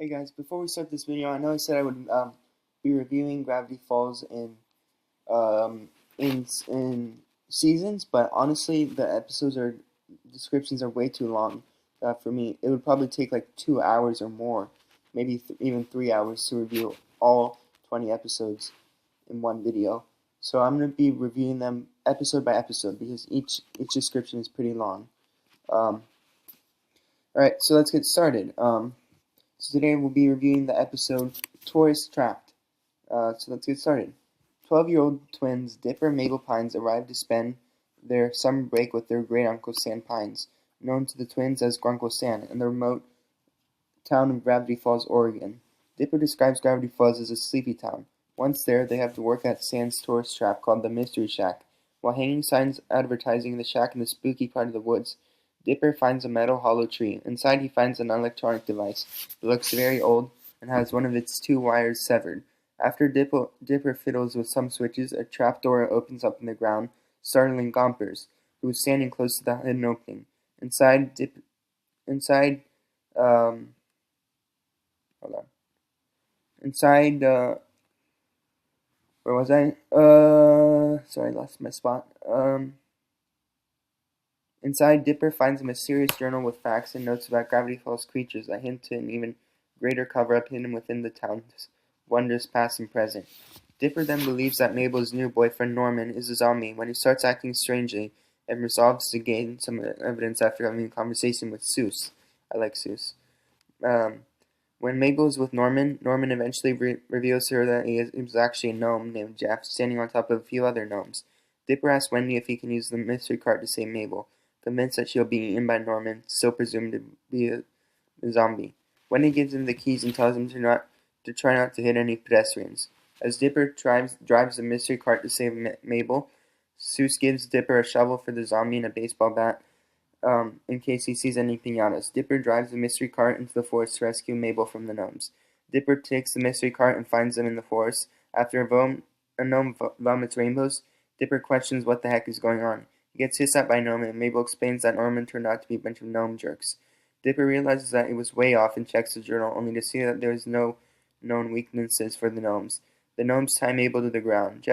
Hey guys, before we start this video, I know I said I would be reviewing Gravity Falls um, in seasons, but honestly, the episodes or descriptions are way too long for me. It would probably take like 2 hours or more, maybe even 3 hours to review all 20 episodes in one video. So I'm going to be reviewing them episode by episode because each description is pretty long. Alright, so let's get started. So today we'll be reviewing the episode Tourist Trapped. So let's get started. 12-year-old twins Dipper and Mabel Pines arrive to spend their summer break with their great uncle Sam Pines, known to the twins as Grunkle Stan, in the remote town of Gravity Falls, Oregon. Dipper describes Gravity Falls as a sleepy town. Once there, they have to work at Stan's tourist trap called the Mystery Shack. While hanging signs advertising the shack in the spooky part of the woods, Dipper finds a metal hollow tree. Inside he finds an electronic device. It looks very old and has one of its two wires severed. After Dipper fiddles with some switches, a trapdoor opens up in the ground, startling Gompers, who was standing close to the hidden opening. Inside, hold on. Inside, where was I? Sorry, I lost my spot. Inside, Dipper finds a mysterious journal with facts and notes about Gravity Falls creatures that hint to an even greater cover-up hidden within the town's wondrous past and present. Dipper then believes that Mabel's new boyfriend Norman is a zombie when he starts acting strangely and resolves to gain some evidence after having a conversation with Seuss. I like Seuss. When Mabel is with Norman, Norman eventually reveals to her that he was actually a gnome named Jeff, standing on top of a few other gnomes. Dipper asks Wendy if he can use the mystery cart to save Mabel, convinced that she'll be eaten by Norman, still presumed to be a zombie. Wendy gives him the keys and tells him to try not to hit any pedestrians. As Dipper drives the mystery cart to save Mabel, Seuss gives Dipper a shovel for the zombie and a baseball bat in case he sees any piñatas. Dipper drives the mystery cart into the forest to rescue Mabel from the gnomes. Dipper takes the mystery cart and finds them in the forest. After a gnome vomits rainbows, Dipper questions what the heck is going on. He gets hissed at by Norman, and Mabel explains that Norman turned out to be a bunch of gnome jerks. Dipper realizes that it was way off and checks the journal, only to see that there is no known weaknesses for the gnomes. The gnomes tie Mabel to the ground.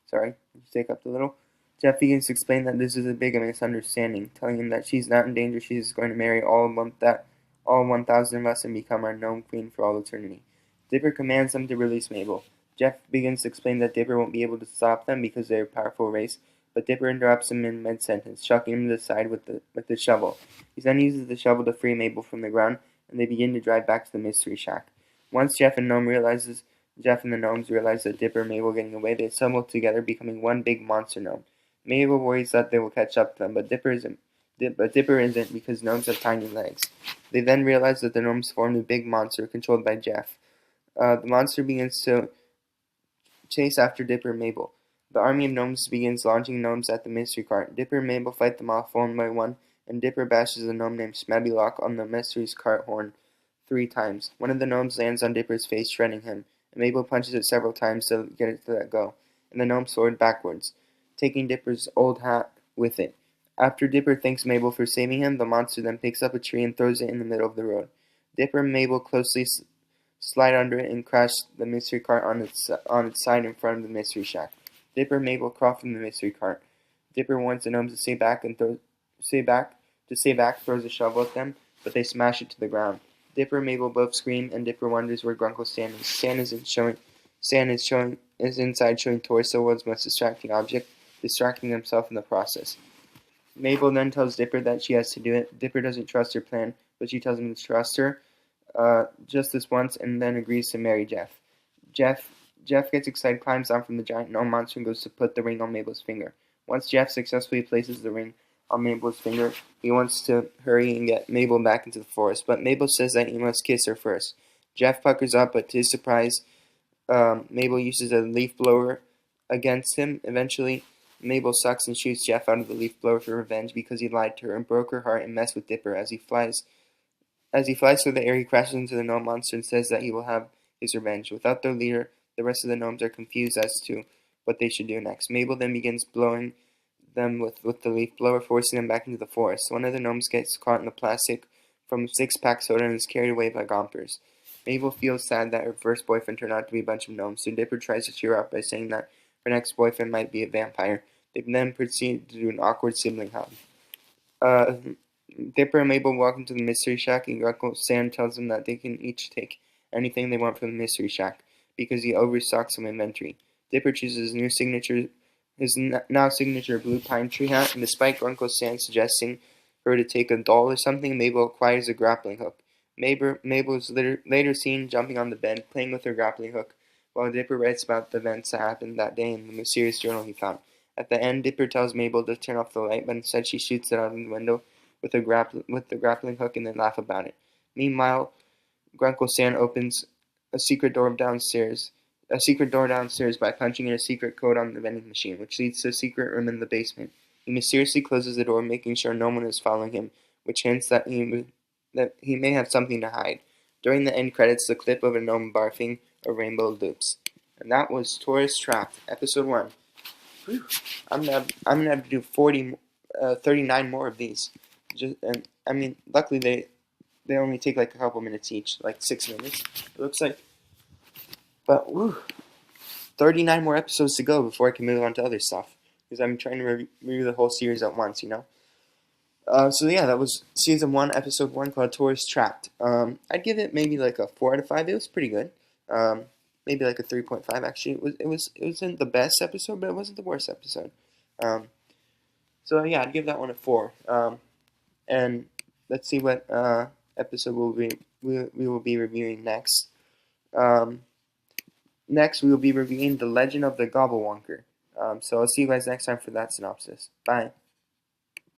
Sorry, take up a little. Jeff begins to explain that this is a big misunderstanding, telling him that she's not in danger. She is going to marry all 1,000 of us and become our gnome queen for all eternity. Dipper commands them to release Mabel. Jeff begins to explain that Dipper won't be able to stop them because they are a powerful race, but Dipper interrupts him in mid-sentence, chucking him to the side with the shovel. He then uses the shovel to free Mabel from the ground, and they begin to drive back to the mystery shack. Once Jeff and the gnomes realize that Dipper and Mabel are getting away, they assemble together, becoming one big monster gnome. Mabel worries that they will catch up to them, but Dipper isn't because gnomes have tiny legs. They then realize that the gnomes formed a big monster controlled by Jeff. The monster begins to chase after Dipper and Mabel. The army of gnomes begins launching gnomes at the mystery cart. Dipper and Mabel fight them off one by one, and Dipper bashes a gnome named Smellylock on the mystery's cart horn 3 times. One of the gnomes lands on Dipper's face, shredding him, and Mabel punches it several times to get it to let go, and the gnome soared backwards, taking Dipper's old hat with it. After Dipper thanks Mabel for saving him, the monster then picks up a tree and throws it in the middle of the road. Dipper and Mabel closely slide under it and crash the mystery cart on its side in front of the mystery shack. Dipper and Mabel crawl from the mystery cart. Dipper wants the gnomes to stay back, throws a shovel at them, but they smash it to the ground. Dipper and Mabel both scream, and Dipper wonders where Grunkle Stan is. Stan is inside showing toys the world's most distracting object, distracting himself in the process. Mabel then tells Dipper that she has to do it. Dipper doesn't trust her plan, but she tells him to trust her just this once, and then agrees to marry Jeff. Jeff gets excited, climbs down from the giant gnome monster, and goes to put the ring on Mabel's finger. Once Jeff successfully places the ring on Mabel's finger, he wants to hurry and get Mabel back into the forest, but Mabel says that he must kiss her first. Jeff puckers up, but to his surprise, Mabel uses a leaf blower against him. Eventually, Mabel sucks and shoots Jeff out of the leaf blower for revenge because he lied to her and broke her heart and messed with Dipper. As he flies through the air, he crashes into the gnome monster and says that he will have his revenge. Without their leader, the rest of the gnomes are confused as to what they should do next. Mabel then begins blowing them with the leaf blower, forcing them back into the forest. One of the gnomes gets caught in the plastic from a six-pack soda and is carried away by gompers. Mabel feels sad that her first boyfriend turned out to be a bunch of gnomes, so Dipper tries to cheer her up by saying that her next boyfriend might be a vampire. They then proceed to do an awkward sibling hug. Uh, Dipper and Mabel walk into the Mystery Shack, and Uncle Sam tells them that they can each take anything they want from the Mystery Shack, because he overstocks some inventory. Dipper chooses his now signature blue pine tree hat, and despite Uncle Sam suggesting her to take a doll or something, Mabel acquires a grappling hook. Mabel is later seen jumping on the bed, playing with her grappling hook, while Dipper writes about the events that happened that day in the mysterious journal he found. At the end, Dipper tells Mabel to turn off the light, but instead she shoots it out of the window with the grappling hook and they laugh about it. Meanwhile, Uncle Sam opens a secret door downstairs by punching in a secret code on the vending machine, which leads to a secret room in the basement. He mysteriously closes the door, making sure no one is following him, which hints that he may have something to hide. During the end credits, the clip of a gnome barfing a rainbow loops. And that was Tourist Trapped, Episode 1. Whew. I'm gonna have to do 39 more of these. Luckily they only take like a couple minutes each, like 6 minutes. It looks like, but 39 more episodes to go before I can move on to other stuff. Because I'm trying to review the whole series at once, you know. So yeah, that was season 1, episode 1, called Tourist Trapped. I'd give it maybe like a 4 out of 5. It was pretty good. Maybe like a 3.5 actually. It wasn't the best episode, but it wasn't the worst episode. So yeah, I'd give that one a 4. And let's see what episode we will be reviewing next. Next, we will be reviewing The Legend of the Gobblewonker. So I'll see you guys next time for that synopsis. Bye.